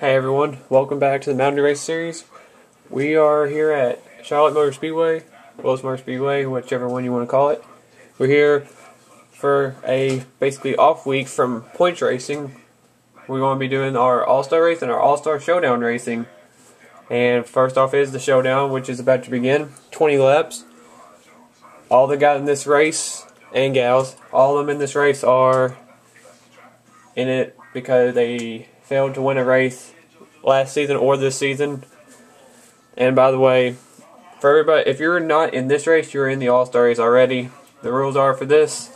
Hey everyone, welcome back to the Mountain Race Series. We are here at Charlotte Motor Speedway, Willis Motor Speedway, whichever one you want to call it. We're here for a basically off week from points racing. We're going to be doing our All-Star race and our All-Star Showdown racing. And first off is the Showdown, which is about to begin. 20 laps. All the guys in this race, and gals, all of them in this race are in it because they failed to win a race last season or this season. And by the way, for everybody, if you're not in this race, you're in the All-Star race already. The rules are for this: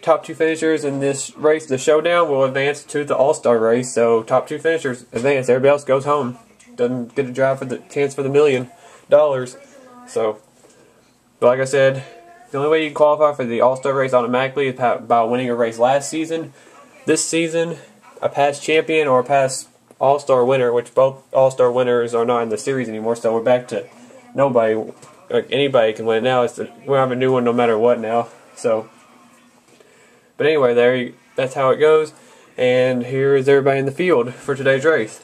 top two finishers in this race, the Showdown, will advance to the All-Star race. So top two finishers advance. Everybody else goes home. Doesn't get a drive for the chance for the $1 million. So, but like I said, the only way you can qualify for the All-Star race automatically is by winning a race last season. This season, a past champion or a past All-Star winner, which both All-Star winners are not in the series anymore, so we're back to nobody, like anybody can win it now. We have a new one no matter what now. So, but anyway, that's how it goes. And here is everybody in the field for today's race: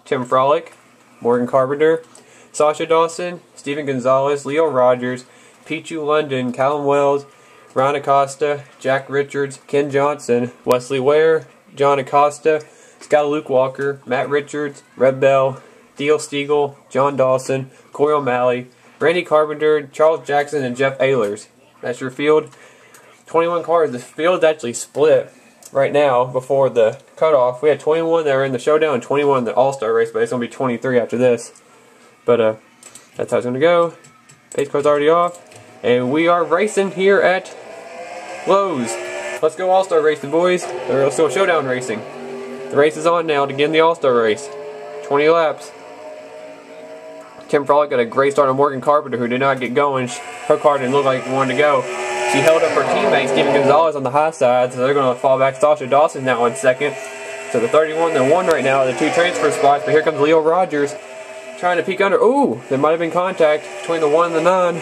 Tim Frolic, Morgan Carpenter, Sasha Dawson, Steven Gonzalez, Leo Rogers, Pichu London, Callum Wells, Ron Acosta, Jack Richards, Ken Johnson, Wesley Ware, John Acosta, Scott Luke Walker, Matt Richards, Red Bell, Theo Stiegel, John Dawson, Corey O'Malley, Randy Carpenter, Charles Jackson, and Jeff Ehlers. That's your field. 21 cars. The field's actually split right now before the cutoff. We had 21 that were in the Showdown and 21 in the All-Star race, but it's going to be 23 after this. But that's how it's going to go. Pace car's already off. And we are racing here at Lowe's. Let's go All-Star racing, boys. Or let's go Showdown racing. The race is on now to get in the All-Star race. 20 laps. Tim Frolic got a great start on Morgan Carpenter, who did not get going. Her car didn't look like it wanted to go. She held up her teammate, Steven Gonzalez, on the high side, so they're going to fall back. Sasha Dawson now in second. So the 31 and 1 right now are the two transfer spots, but here comes Leo Rogers trying to peek under. Ooh, there might have been contact between the 1 and the 9.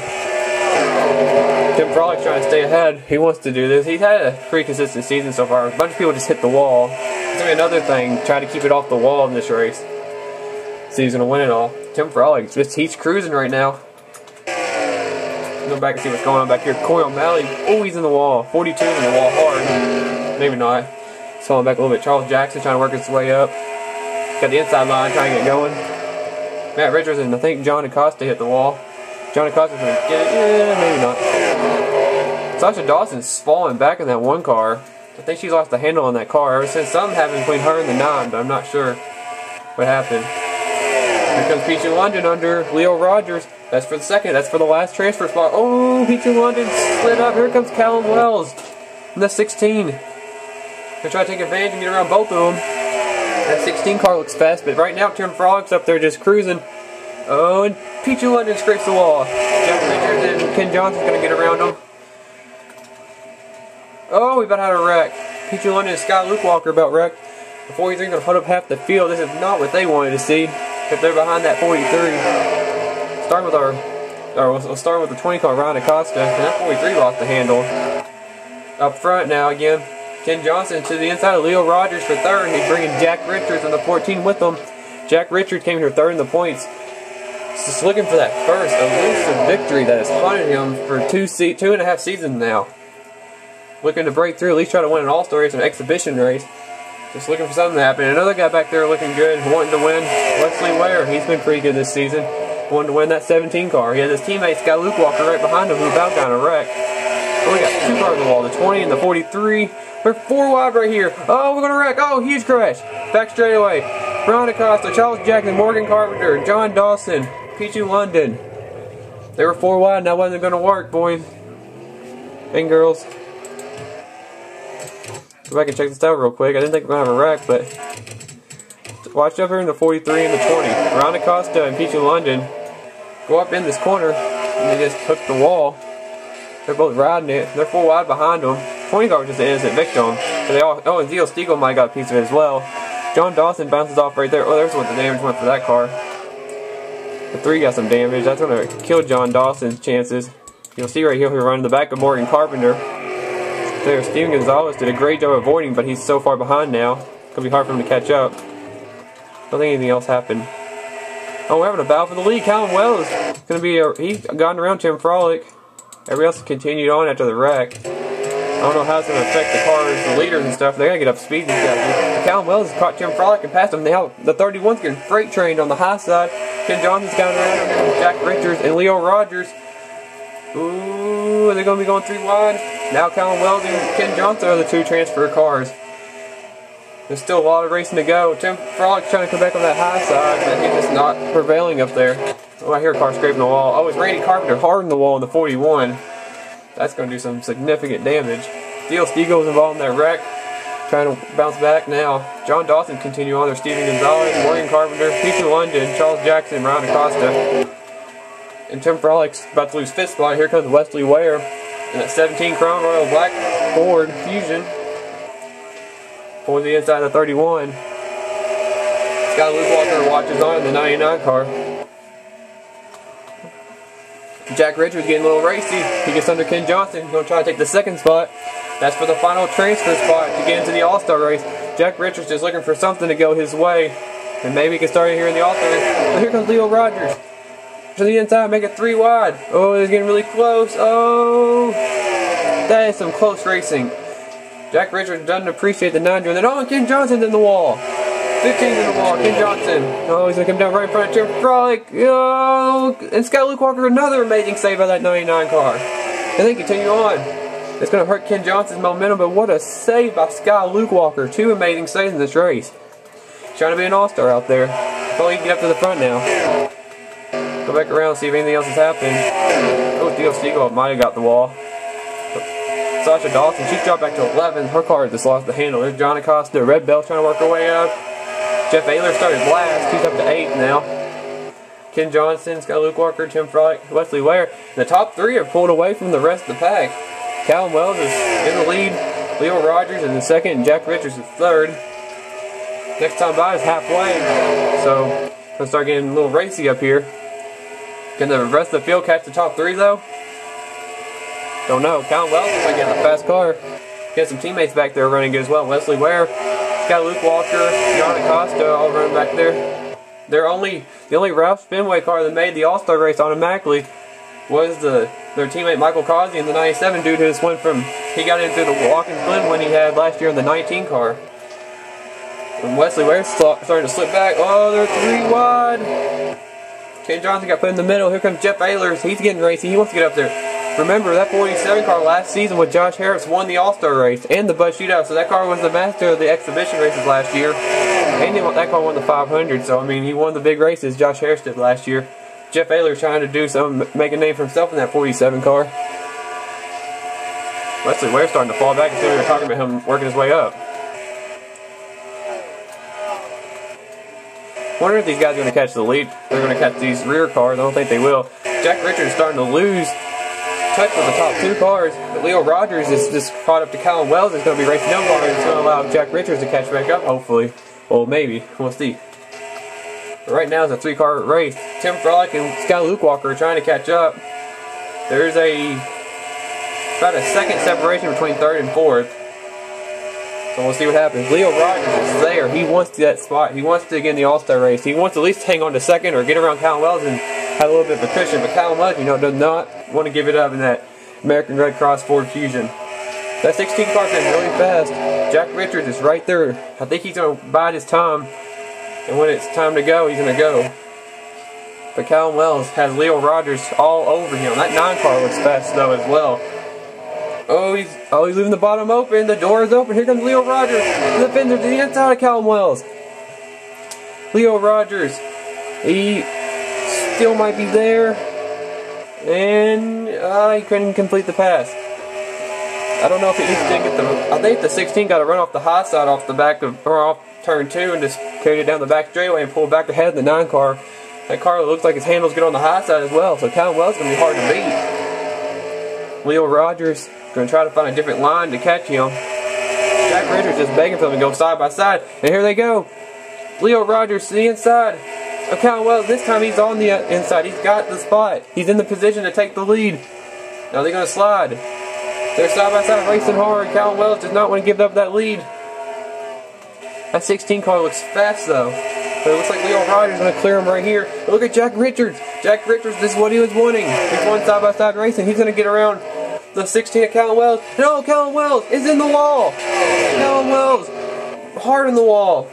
Tim Frolic's trying to stay ahead. He wants to do this. He's had a pretty consistent season so far. A bunch of people just hit the wall. It's going to be another thing, try to keep it off the wall in this race. So he's going to win it all. Tim Frolic, he's cruising right now. Go back and see what's going on back here. Corey O'Malley, oh, he's in the wall. 42 in the wall hard. Maybe not. He's falling back a little bit. Charles Jackson trying to work his way up. Got the inside line trying to get going. Matt Richards and I think John Acosta hit the wall. John Acosta's going to get it. Yeah, maybe not. Sasha Dawson's falling back in that one car. I think she's lost the handle on that car ever since something happened between her and the 9, but I'm not sure what happened. Here comes Pichu London under Leo Rogers. That's for the second. That's for the last transfer spot. Oh, Pichu London slid up. Here comes Callum Wells in the 16. Gonna try to take advantage and get around both of them. That 16 car looks fast, but right now Tim Frolic's up there just cruising. Oh, and Pichu London scrapes the wall. Jack Richards and Ken Johnson's going to get around him. Oh, we about had a wreck. Pichu London and Scott Luke Walker about wrecked. The 43 going to put up half the field. This is not what they wanted to see. If they're behind that 43. We'll start with the 20 car, Ron Acosta. And that 43 lost the handle. Up front now again, Ken Johnson to the inside of Leo Rogers for third. He's bringing Jack Richards on the 14 with him. Jack Richards came here third in the points. Just looking for that first elusive victory that has haunted him for 2.5 seasons now. Looking to break through, at least try to win an All-Star race, an exhibition race. Just looking for something to happen. Another guy back there looking good, wanting to win. Wesley Ware, he's been pretty good this season. Wanting to win that 17 car. He has his teammate Scott Luke Walker right behind him, who about got a wreck. Oh, we got two cars on the wall, the 20 and the 43. We're 4 wide right here. Oh, we're going to wreck. Oh, huge crash. Back straight away. Ron Acosta, Charles Jackson, Morgan Carpenter, John Dawson, Pichu London. They were 4 wide, and that wasn't going to work, boys and girls. Go back and check this out real quick. I didn't think we were going to have a wreck, but watch up here in the 43 and the 20. Ron Acosta and Pichu London go up in this corner, and they just hook the wall. They're both riding it. They're 4 wide behind them. 20 car was just an innocent victim. So they all, oh, and Theo Stiegel might have got a piece of it as well. John Dawson bounces off right there. Oh, there's what the damage went for that car. The 3 got some damage. That's going to kill John Dawson's chances. You'll see right here he'll run in the back of Morgan Carpenter. There, Steven Gonzalez did a great job avoiding, but he's so far behind now. It's going to be hard for him to catch up. Don't think anything else happened. Oh, we're having a battle for the lead. Callum Wells is going to be, he's gotten around Tim Frolic. Everybody else continued on after the wreck. I don't know how it's going to affect the cars, the leaders and stuff. They got to get up to speed, these guys. Callum Wells has caught Tim Frolic and passed him. Now the 31's getting freight trained on the high side. Ken Johnson's gotten around him. Jack Richards and Leo Rogers. Ooh, they're going to be going 3 wide. Now Callum Wells and Ken Johnson are the 2 transfer cars. There's still a lot of racing to go. Tim Frolic's trying to come back on that high side, but he's just not prevailing up there. Oh, I hear a car scraping the wall. Oh, it's Randy Carpenter hard in the wall in the 41. That's going to do some significant damage. Theo Steagle's involved in that wreck, trying to bounce back now. John Dawson continue on there. Steven Gonzalez, Morgan Carpenter, Peter London, Charles Jackson, Ryan Acosta. And Tim Frolic's about to lose 5th spot. Here comes Wesley Ware in that 17 Crown Royal Black Ford Fusion. For the inside of the 31. Scott Luke Walker watches on in the 99 car. Jack Richards getting a little racy. He gets under Ken Johnson. He's going to try to take the 2nd spot. That's for the final transfer spot to get into the All-Star race. Jack Richards just looking for something to go his way. And maybe he can start it here in the All-Star race. But here comes Leo Rogers. To the inside, make it 3 wide. Oh, it's getting really close. Oh, that is some close racing. Jack Richards doesn't appreciate the 9 and then oh, Ken Johnson's in the wall. 15's in the wall. Ken Johnson. Oh, he's going to come down right in front of Tim Frolic. Oh, and Scott Luke Walker, another amazing save by that 99 car. And they continue on. It's going to hurt Ken Johnson's momentum, but what a save by Scott Luke Walker. 2 amazing saves in this race. Trying to be an all-star out there. If only he can get up to the front now. Go back around, see if anything else has happened. Oh, Theo Steagle might have got the wall. Sasha Dawson, she's dropped back to 11. Her car just lost the handle. There's John Acosta, Red Bell trying to work her way up. Jeff Ayler started last. He's up to 8th now. Ken Johnson, Scott Luke Walker, Tim Frolic, Wesley Ware. The top 3 are pulled away from the rest of the pack. Callum Wells is in the lead. Leo Rogers is in 2nd, and Jack Richards is 3rd. Next time by is halfway. So, we're going to start getting a little racy up here. Can the rest of the field catch the top 3 though? Don't know. Callum Wells is going to get in a fast car. Got some teammates back there running good as well. Wesley Ware, got Luke Walker, John Acosta all running back there. The only Ralph Fenway car that made the All-Star race automatically was their teammate Michael Causey in the 97 dude who just went from, he got in through the Watkins Glen when he had last year in the 19 car. And Wesley Ware starting to slip back. Oh, they're 3 wide. Ken Johnson got put in the middle. Here comes Jeff Ayler. He's getting racy. He wants to get up there. Remember, that 47 car last season with Josh Harris won the All-Star race and the Bud Shootout. So that car was the master of the exhibition races last year. And that car won the 500. So, I mean, he won the big races Josh Harris did last year. Jeff Ayler trying to do something, make a name for himself in that 47 car. Wesley Ware's starting to fall back and we were talking about him working his way up. Wonder if these guys are going to catch the lead. They're going to catch these rear cars. I don't think they will. Jack Richards starting to lose touch with the top 2 cars. But Leo Rogers is just caught up to Callum Wells. He's going to be racing them cars. It's going to allow Jack Richards to catch back up, hopefully. Well, maybe. We'll see. But right now it's a 3-car race. Tim Frolic and Scott Luke Walker are trying to catch up. There's about a 2nd separation between 3rd and 4th. So we'll see what happens. Leo Rogers is there. He wants that spot. He wants to get in the All-Star race. He wants to at least hang on to 2nd or get around Callum Wells and have a little bit of a cushion. But Callum Wells, does not want to give it up in that American Red Cross Ford Fusion. That 16 car came really fast. Jack Richards is right there. I think he's going to bide his time. And when it's time to go, he's going to go. But Callum Wells has Leo Rogers all over him. That 9 car looks fast though as well. Oh, he's leaving the bottom open. The door is open. Here comes Leo Rogers. The fender to the inside of Callum Wells. Leo Rogers. He still might be there. And he couldn't complete the pass. I don't know if he didn't get the... I think the 16 got to run off the high side off the back of... or off turn 2 and just carried it down the back straightaway and pulled back ahead of the 9 car. That car looks like his handles get on the high side as well. So Callum Wells is going to be hard to beat. Leo Rogers going to try to find a different line to catch him. Jack Richards just begging for them to go side by side. And here they go. Leo Rogers to the inside of Callum Wells. This time he's on the inside. He's got the spot. He's in the position to take the lead. Now they're going to slide. They're side by side racing hard. Callum Wells does not want to give up that lead. That 16 car looks fast though. But it looks like Leo Rogers is going to clear him right here. Look at Jack Richards. Jack Richards, this is what he was wanting. He's won side-by-side racing. He's going to get around the 16 of Callum Wells. No, Callum Wells is in the wall. Callum Wells, hard in the wall.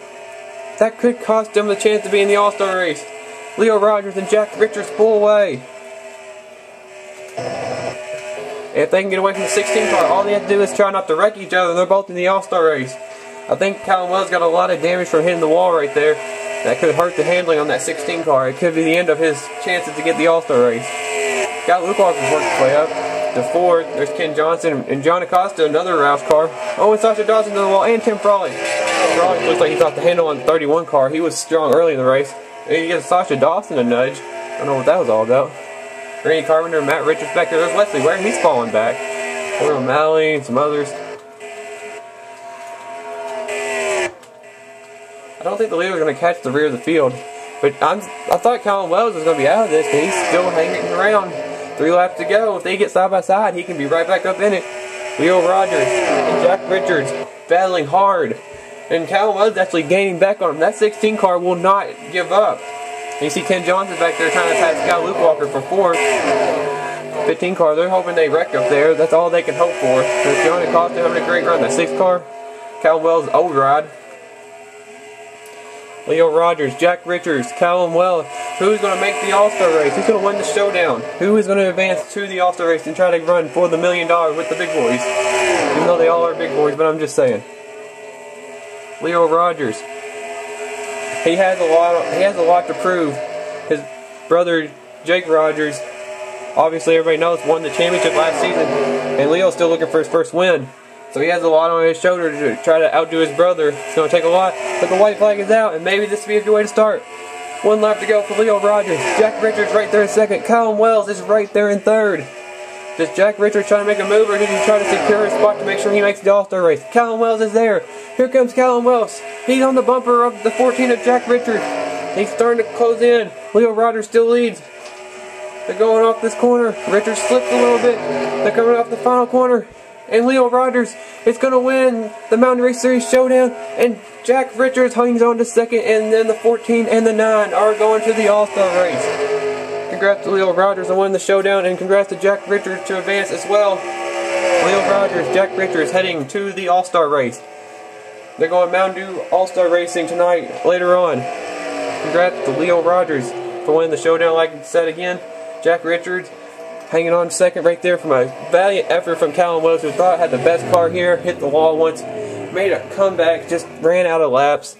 That could cost him the chance to be in the All-Star race. Leo Rogers and Jack Richards pull away. If they can get away from the 16 car, all they have to do is try not to wreck each other. They're both in the All-Star race. I think Callum Wells got a lot of damage from hitting the wall right there. That could hurt the handling on that 16 car. It could be the end of his chances to get the All-Star race. Got Luke Walker's worked his way up to fourth. There's Ken Johnson and John Acosta, another Rouse car. Oh, and Sasha Dawson to the wall, and Tim Frawley. Frawley looks like he got the handle on the 31 car. He was strong early in the race. And he gives Sasha Dawson a nudge. I don't know what that was all about. Randy Carpenter, Matt Richards back there. There's Wesley Ware. He's falling back. Corey O'Malley and some others. I don't think the leader is going to catch the rear of the field. But I thought Callum Wells was going to be out of this, but he's still hanging around. 3 laps to go. If they get side by side, he can be right back up in it. Leo Rogers and Jack Richards battling hard. And Callum Wells actually gaining back on him. That 16 car will not give up. You see Ken Johnson back there trying to pass Kyle Luke Walker for fourth. 15 car, they're hoping they wreck up there. That's all they can hope for. There's John Acosta having a great run. That 6 car, Callum Wells' old ride. Leo Rogers, Jack Richards, Callum Wells. Who's going to make the All-Star race? Who's going to win the Showdown? Who is going to advance to the All-Star race and try to run for the $1 million with the big boys? Even though they all are big boys, but I'm just saying. Leo Rogers. He has a lot to prove. His brother Jake Rogers, obviously everybody knows, won the championship last season, and Leo's still looking for his first win. So he has a lot on his shoulder to try to outdo his brother. It's going to take a lot, but the white flag is out, and maybe this will be a good way to start. 1 lap to go for Leo Rogers. Jack Richards right there in second. Callum Wells is right there in third. Does Jack Richards try to make a move, or does he try to secure his spot to make sure he makes the All-Star race? Callum Wells is there. Here comes Callum Wells. He's on the bumper of the 14 of Jack Richards. He's starting to close in. Leo Rogers still leads. They're going off this corner. Richards slipped a little bit. They're coming off the final corner. And Leo Rogers is going to win the Mountain Race Series Showdown. And Jack Richards hangs on to second. And then the 14 and the 9 are going to the All-Star race. Congrats to Leo Rogers on winning the Showdown. And congrats to Jack Richards to advance as well. Leo Rogers, Jack Richards heading to the All-Star race. They're going Mountain Dew All-Star Racing tonight, later on. Congrats to Leo Rogers for winning the Showdown, like I said again. Jack Richards hanging on second right there from a valiant effort from Callum Wells, who thought had the best car here, hit the wall once, made a comeback, just ran out of laps.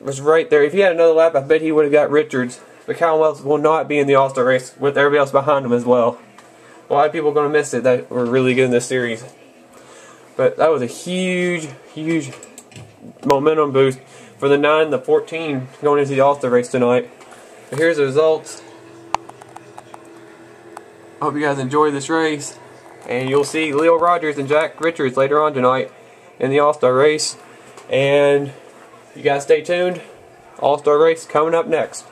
Was right there. If he had another lap, I bet he would have got Richards. But Callum Wells will not be in the All-Star race with everybody else behind him as well. A lot of people are going to miss it that were really good in this series. But that was a huge, huge momentum boost for the 9 and the 14 going into the All-Star race tonight. But here's the results. I hope you guys enjoy this race. And you'll see Leo Rogers and Jack Richards later on tonight in the All-Star race. And you guys stay tuned. All-Star race coming up next.